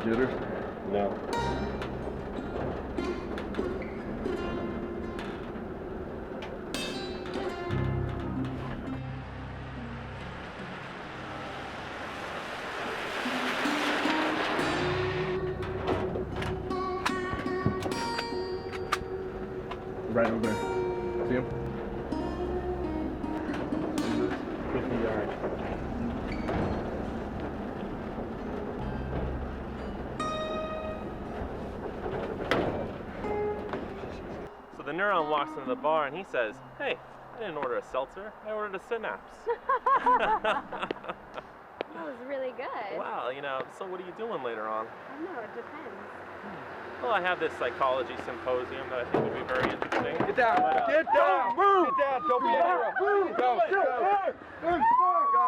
jitters? No. Right over there. See him? 50 yards. So the neuron walks into the bar and he says, "Hey, I didn't order a seltzer, I ordered a synapse." That was really good. Wow, so what are you doing later on? I don't know, it depends. Well, I have this psychology symposium that I think would be very interesting. Get down! Get down! Move! Get down! Don't be a hero! Move! Go! Go! Go!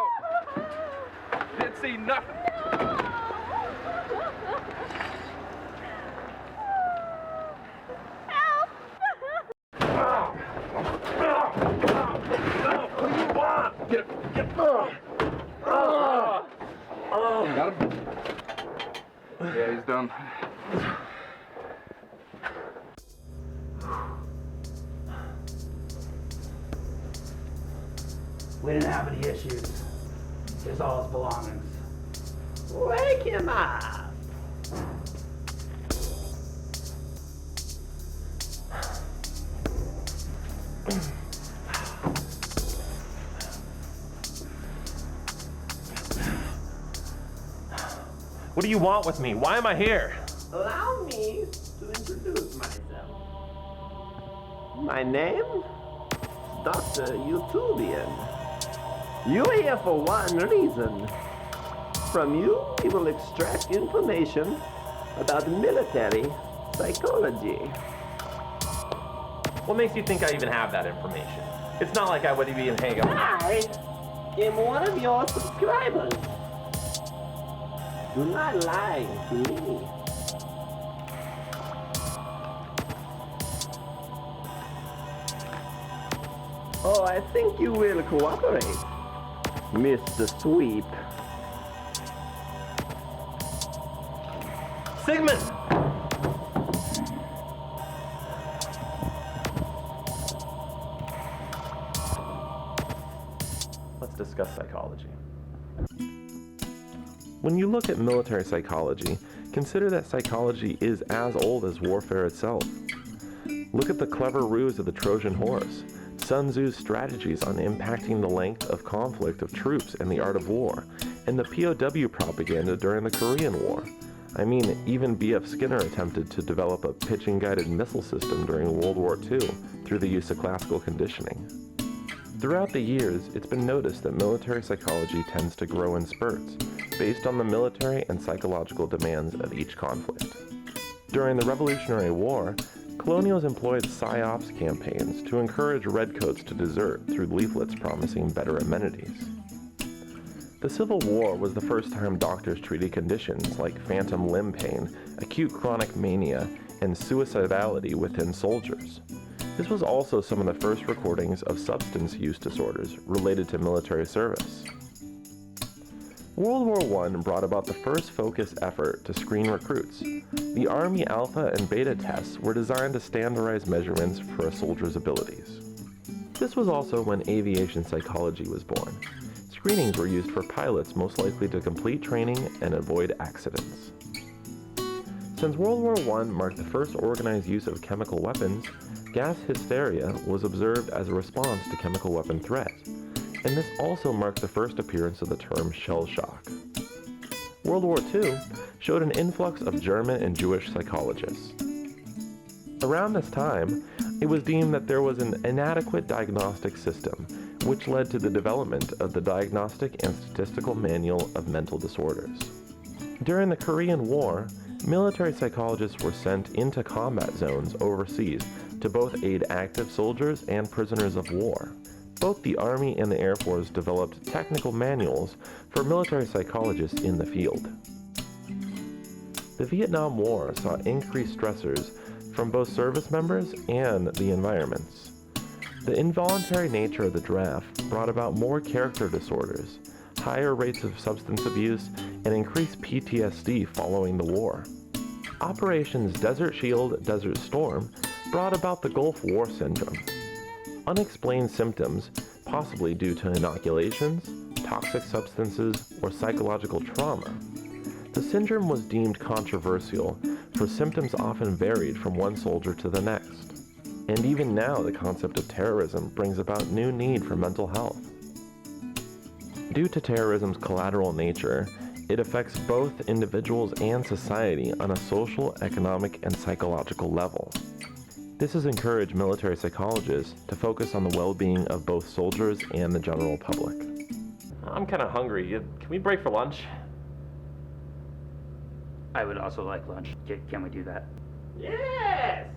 Didn't see nothing! Help! What do you want? Get Got him? Yeah, he's done. We didn't have any issues. Here's all his belongings. Wake him up! What do you want with me? Why am I here? Allow me to introduce myself. My name is Dr. Youtubian. You're here for one reason. From you, we will extract information about military psychology. What makes you think I even have that information? It's not like I would even hang out. I am one of your subscribers. Do not lie to me. Oh, I think you will cooperate, Mr. Sweep. Sigmund! Let's discuss psychology. When you look at military psychology, consider that psychology is as old as warfare itself. Look at the clever ruse of the Trojan horse, Sun Tzu's strategies on impacting the length of conflict of troops and the art of war, and the POW propaganda during the Korean War. I mean, even B.F. Skinner attempted to develop a pitching-guided missile system during World War II through the use of classical conditioning. Throughout the years, it's been noticed that military psychology tends to grow in spurts, based on the military and psychological demands of each conflict. During the Revolutionary War, colonials employed psyops campaigns to encourage redcoats to desert through leaflets promising better amenities. The Civil War was the first time doctors treated conditions like phantom limb pain, acute chronic mania, and suicidality within soldiers. This was also some of the first recordings of substance use disorders related to military service. World War I brought about the first focused effort to screen recruits. The Army Alpha and Beta tests were designed to standardize measurements for a soldier's abilities. This was also when aviation psychology was born. Screenings were used for pilots most likely to complete training and avoid accidents. Since World War I marked the first organized use of chemical weapons, gas hysteria was observed as a response to chemical weapon threat, and this also marked the first appearance of the term shell shock. World War II showed an influx of German and Jewish psychologists. Around this time, it was deemed that there was an inadequate diagnostic system, which led to the development of the Diagnostic and Statistical Manual of Mental Disorders. During the Korean War, military psychologists were sent into combat zones overseas to both aid active soldiers and prisoners of war. Both the Army and the Air Force developed technical manuals for military psychologists in the field. The Vietnam War saw increased stressors from both service members and the environments. The involuntary nature of the draft brought about more character disorders, higher rates of substance abuse, and increased PTSD following the war. Operations Desert Shield, Desert Storm brought about the Gulf War syndrome. Unexplained symptoms, possibly due to inoculations, toxic substances, or psychological trauma. The syndrome was deemed controversial, for symptoms often varied from one soldier to the next. And even now, the concept of terrorism brings about new need for mental health. Due to terrorism's collateral nature, it affects both individuals and society on a social, economic, and psychological level. This has encouraged military psychologists to focus on the well-being of both soldiers and the general public. I'm kind of hungry. Can we break for lunch? I would also like lunch. Can we do that? Yes!